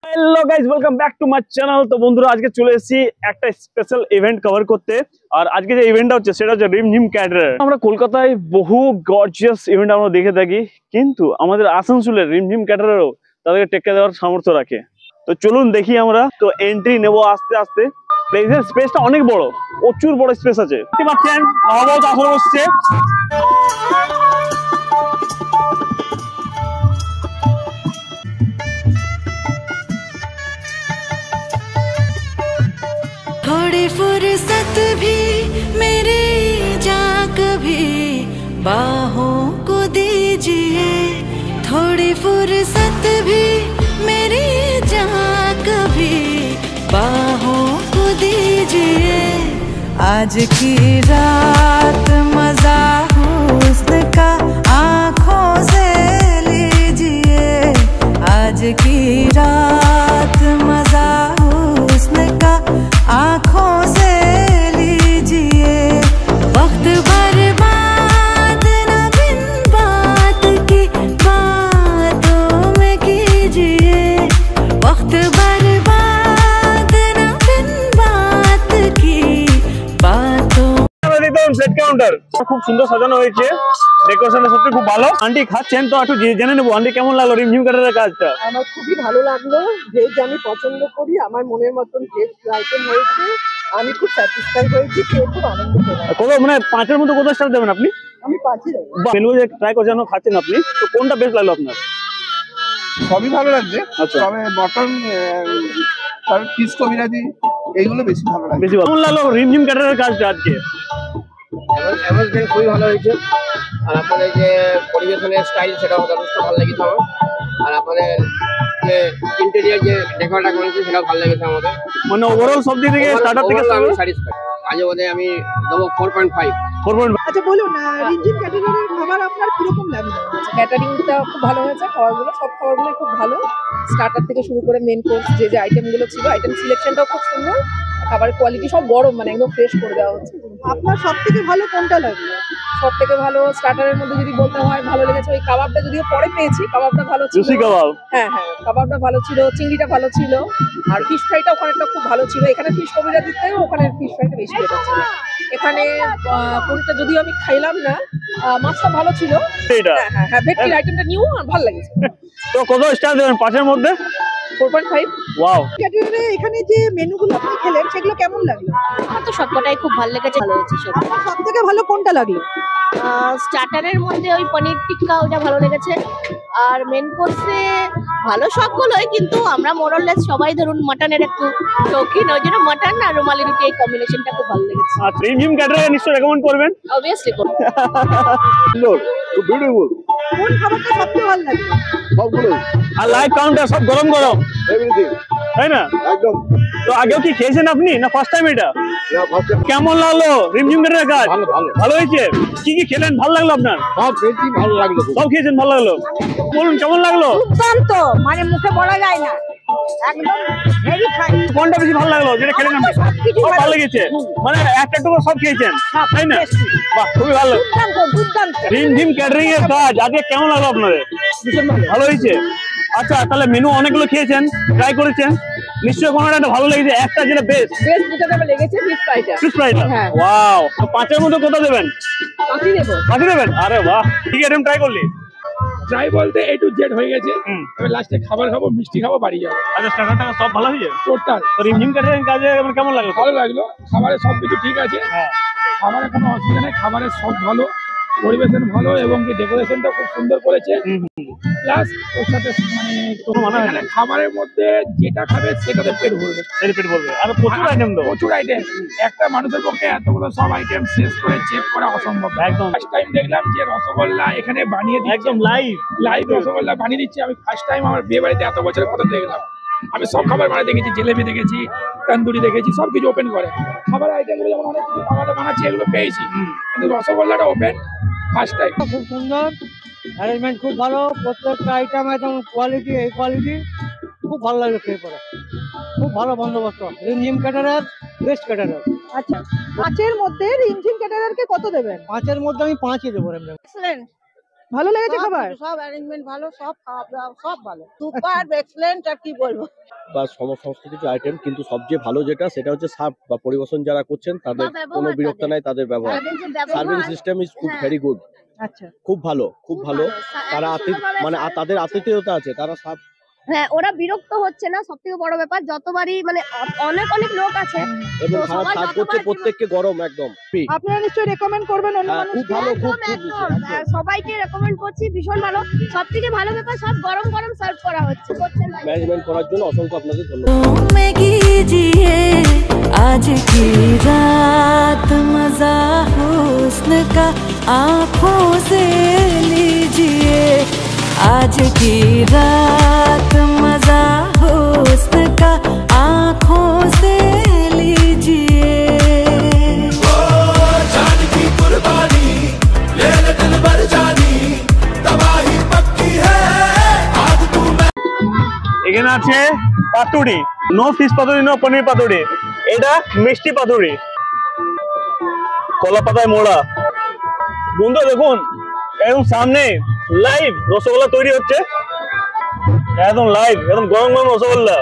Hello guys, welcome back to my channel. তো বন্ধুরা, আজকে চলে এসেছি একটা স্পেশাল ইভেন্ট কভার করতে। আর আজকে যে ইভেন্টটা হচ্ছে সেটা হচ্ছে রিমঝিম ক্যাটারার। আমরা কলকাতায় বহু গর্জিয়াস ইভেন্ট আমরা দেখে থাকি, কিন্তু আমাদের আসানসোলের রিমঝিম ক্যাটারারও তাদেরকে টেক্কা দেওয়ার সামর্থ্য রাখে। তো চলুন দেখি আমরা। তো এন্ট্রি নেবো আস্তে আস্তে। প্লেসের স্পেসটা অনেক বড়, প্রচুর বড় স্পেস আছে। দেখতে পাচ্ছেন আওয়াজ আসর হচ্ছে। थोड़ी फुर्सत भी मेरी जा कभी बाहों को दीजिए, थोड़ी फुर्सत भी मेरी जा कभी बाहों को दीजिए। आज की रात मजा हुस्न का आँखों से लीजिए, आज की रात मजा हुस्न का आँखों से लीजिए। वक्त बर्बाद न बिन बात की बातों में कीजिए, वक्त बर्बाद न बिन बात की बातों। সেট কাউন্টার খুব সুন্দর সাজানো হয়েছে, ডেকোরেশনটা সত্যি খুব ভালো। আন্টি খাচ্ছেন, তো একটু জেনে নেবো আন্টি কেমন লাগলো রিমঝিম ক্যাটারারের কাজটা? আমার খুবই ভালো লাগলো। ভেজ আমি পছন্দ করি, আমার মনের মতন ভেজ আইটেম হয়েছে, আমি খুব স্যাটিসফাই হয়েছি, খেয়ে খুব আনন্দ পেলাম। কত মানে 5-এর মধ্যে কত স্টার দেবেন আপনি? আমি 5-ই দেবো। মেনু যে ট্রাই করছেন খাচ্ছেন আপনি, তো কোনটা বেস্ট লাগলো আপনার? সবই ভালো লাগছে। আচ্ছা, তবে মটন আর ফিশ কবিরাজি এইগুলো বেশি ভালো লাগছে। বেশি ভালো কেমন লাগলো রিমঝিম ক্যাটারারের কাজটা আজকে? অ্যামেজমেন্ট খুবই ভালো হয়েছে। আর আপনাদের যে পরিবেশনের স্টাইল সেটাও যথেষ্ট ভালো লেগেছে আমার। আর আপনাদের যে ইন্টেরিয়ার যে ডেকোরটা করেছে সেটাও ভালো লেগেছে আমাদের। মানে ওভারঅল সব দিক থেকে স্টার্টার থেকে আমি স্যাটিসফাইড। আজ ওদের আমি দেবো 4.5। আচ্ছা বলুন, রিমঝিম ক্যাটারারের খাবার আপনার কিরকম লাগলো? ক্যাটারিংটা খুব ভালো হয়েছে, খাবারগুলো সব খাবারগুলো খুব ভালো, স্টার্টার থেকে শুরু করে মেন কোর্স যে যে আইটেমগুলো ছিল, আইটেম সিলেকশনটাও খুব সুন্দর, খাবারের কোয়ালিটি সব গরম, মানে একদম ফ্রেশ করে দেওয়া হচ্ছে। আপনার সব থেকে ভালো কোনটা লাগলো? সব থেকে ভালো স্টার্টারের মধ্যে যদি বলতে হয়, ভালো লেগেছে ওই কাবাবটা, যদিও পরে পেয়েছি, কাবাবটা ভালো ছিল। জুসি কাবাব, হ্যাঁ হ্যাঁ, কাবাবটা ভালো ছিল, চিংড়িটা ভালো ছিল, আর ফিশ ফ্রাইটা ওখানেটা খুব ভালো ছিল। এখানে ফিশ কবিরাজি থেকেও ওখানে ফিশ ফ্রাইটা বেশি বেটার ছিল। এখানে পুরিটা যদিও আমি খাইলাম না, মাছটা ভালো ছিল। এইটা হ্যাঁ হ্যাঁ, ভেটকির আইটেমটা নিউ আর ভালো লেগেছে। তো কত স্টার দেবেন 5-এর মধ্যে? 4.5। ওয়াও। ক্যাটারারে এখানে যে মেনুগুলো আপনি খেলেন সেগুলো কেমন লাগলো? আমার তো সবকটাই খুব ভালো লেগেছে, ভালো হয়েছে সব। আপনার সব থেকে ভালো কোনটা লাগলো? স্টার্টারের মধ্যে ওই পনির টিক্কা ওটা ভালো লেগেছে, আর মেন কোর্সে ভালো সবগুলোই, কিন্তু আমরা মোরলেস সবাই ধরুন মাটনের একটু শৌখিন, ওই জন্য মাটন আর রুমালি রুটি এই কম্বিনেশনটা খুব ভালো লেগেছে। আর রিমঝিম ক্যাটারার নিশ্চয়ই রেকমেন্ড করবেন? অবভিয়াসলি করব। সুন্দর, খুব বিউটিফুল। কোন খাবারটা সবচেয়ে ভালো লাগলো? সবগুলো আর লাইভ কাউন্টার সব গরম গরম, এভরিথিং তাই না? একদম। তো আগেও কি খেয়েছেন আপনি, না ফার্স্ট টাইম এটা? কেমন লাগলো রিমঝিম ক্যাটারারের কাজ? ভালো ভালো ভালো হয়েছে। কি কি খেলেন, ভালো লাগলো আপনার? সব বেশি ভালো লাগলো। সব খেয়েছেন, ভালো লাগলো। বলুন কেমন লাগলো? দুর্দান্ত, মানে মুখে বলা যায় না, একদম ভেরি ফাইন। কোনটা বেশি ভালো লাগলো যেটা খেলেন আপনি? সব ভালো লেগেছে, মানে একটা টুকরো সব খেয়েছেন, তাই না? বাহ, খুবই ভালো। দুর্দান্ত দুর্দান্ত। রিমঝিম ক্যাটারিং এর কাজ আজকে কেমন লাগলো আপনাদের? ভালো হয়েছে। আচ্ছা, তাহলে মেনু অনেকগুলো খেয়েছেন, ট্রাই করেছেন, নিশ্চয়ই কোনো একটা ভালো লেগেছে, একটা যেটা বেস্ট যেটা আমার লেগেছে ফিশ ফ্রাইটা। ফিশ ফ্রাইটা। হ্যাঁ। ওয়াও। তো 5-এর মধ্যে কত দেবেন? 5-ই দেবো। 5 দেবেন? আরে বাহ, কি আইটেম ট্রাই করলি? ট্রাই বলতে A to Z হয়ে গেছে। এবার লাস্টে খাবার খাবো, মিষ্টি খাবো, বাড়ি যাবো। আচ্ছা, স্টার্টারটা সব ভালো হয়েছে টোটাল তো? রিমঝিম ক্যাটারিং কাজে আমার কেমন লাগলো? ভালো লাগলো, খাবারের সব কিছু ঠিক আছে। হ্যাঁ, খাবারের কোনো অসুবিধা নেই, খাবারের সব ভালো, পরিবেশন ভালো, এবং কি ডেকোরেশনটা খুব সুন্দর করেছে। প্লাস ওর সাথে মানে এখানে খাবারের মধ্যে যেটা খাবে সেটাতে পেট ভরবে, পেট বলবে। আর প্রচুর আইটেম তো, প্রচুর আইটেম। একটা মানুষের পক্ষে এতগুলো সব আইটেম শেষ করে চেক করা অসম্ভব। একদম। ফার্স্ট টাইম দেখলাম যে রসগোল্লা এখানে বানিয়ে দিচ্ছে, একদম লাইভ লাইভ রসগোল্লা বানিয়ে দিচ্ছে। আমি ফার্স্ট টাইম আমার বিয়ে বাড়িতে এত বছরের প্রথম দেখলাম। আমি সব খাবার বানাতে দেখেছি, জিলেবি দেখেছি, তন্দুরি দেখেছি, সবকিছু ওপেন করে। খাবার আইটেমগুলো যেমন অনেক কিছু খাবার বানাচ্ছে এগুলো পেয়েছি, কিন্তু রসগোল্লাটা ওপেন ফার্স্ট টাইম। খুব সুন্দর অ্যারেঞ্জমেন্ট, খুব ভালো, প্রত্যেকটা আইটেম একদম কোয়ালিটি, এই কোয়ালিটি খুব ভালো লাগলো খেয়ে পরে। খুব ভালো বন্দোবস্ত, রিমঝিম ক্যাটারার বেস্ট ক্যাটারার। আচ্ছা, 5-এর মধ্যে রিমঝিম ক্যাটারারকে কত দেবেন? 5-এর মধ্যে আমি 5-ই দেবো। এক্সেলেন্ট, ভালো লেগেছে খাবার? সব অ্যারেঞ্জমেন্ট ভালো, সব খাওয়া দাওয়া সব ভালো, সুপার এক্সেলেন্ট। আর কি বলবো, বা সমস্ত কিছু আইটেম, কিন্তু সবচেয়ে ভালো যেটা সেটা হচ্ছে সার্ভ বা পরিবেশন যারা করছেন তাদের কোনো বিরক্ত নাই, তাদের ব্যবহার। সার্ভিং সিস্টেম ইজ খুব ভেরি গুড। আচ্ছা, খুব ভালো, খুব ভালো। তারা মানে তাদের আতিথেয়তা আছে, তারা সব হ্যাঁ, ওরা বিরক্ত হচ্ছে না, সব থেকে বড় ব্যাপার। যতবারই মানে অনেক অনেক লোক আছে এবং খারাপ সার্ভ করছে প্রত্যেককে গরম একদম। আপনারা নিশ্চয়ই রেকমেন্ড করবেন অন্য হ্যাঁ, খুব ভালো, খুব একদম সবাইকে রেকমেন্ড করছি, ভীষণ ভালো। সব থেকে ভালো ব্যাপার সব গরম গরম সার্ভ করা হচ্ছে। ম্যানেজমেন্ট করার জন্য অসংখ্য আপনাদের ধন্যবাদ। में कीजिए आज की रात मजा हुस्न का आँखों से लीजिए, आज की रात मजा हुस्न का आँखों से लीजिए। जान की कुर्बानी ले ले दिल भर जानी, तबाही पक्की है आज तू मैं। এখানে আছে পাতুড়ি, নো ফিশ পাতুড়ি, নো পনির পাতুড়ি, এটা মিষ্টি পাতুড়ি, কলা পাতায় মোড়া। বন্ধু দেখুন একদম সামনে লাইভ রসগোল্লা তৈরি হচ্ছে, একদম লাইভ, একদম গরম গরম রসগোল্লা।